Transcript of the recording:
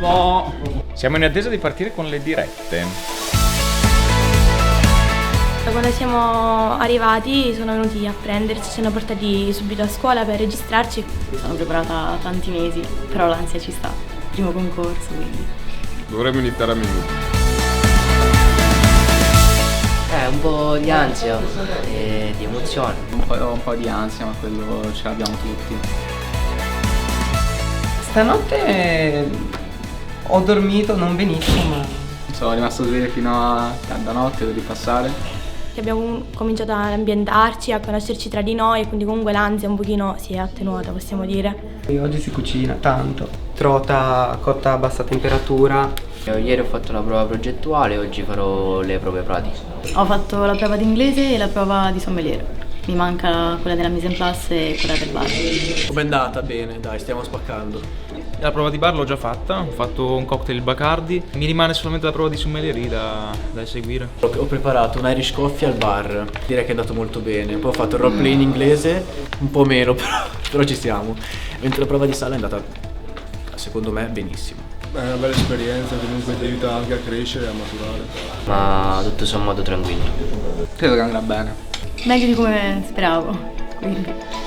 arrivo. Siamo in attesa di partire con le dirette. Quando siamo arrivati sono venuti a prenderci, ci hanno portati subito a scuola per registrarci. Sono preparata tanti mesi, però l'ansia ci sta. Primo concorso, quindi. Dovremmo iniziare a minuti. Un po' di ansia e di emozione. Un po' di ansia, ma quello ce l'abbiamo tutti. Stanotte ho dormito non benissimo, ma Sono rimasto sveglio fino a tarda notte, devo ripassare. Abbiamo cominciato ad ambientarci, a conoscerci tra di noi e quindi comunque l'ansia un pochino si è attenuata, possiamo dire. oggi si cucina tanto. Trota cotta a bassa temperatura. Ieri ho fatto la prova progettuale, oggi farò le prove pratiche. Ho fatto la prova di inglese e la prova di sommelier. Mi manca quella della mise en place e quella del bar. Com'è andata? Bene, dai, stiamo spaccando. La prova di bar l'ho già fatta, ho fatto un cocktail Bacardi. Mi rimane solamente la prova di sommelier da eseguire. Ho preparato un Irish coffee al bar, direi che è andato molto bene. Poi ho fatto il roleplay in inglese, un po' meno, però ci siamo. Mentre la prova di sala è andata, secondo me, benissimo. È una bella esperienza, comunque ti aiuta anche a crescere e a maturare. Ma tutto sommato tranquillo. Credo che andrà bene. Meglio di come speravo, quindi.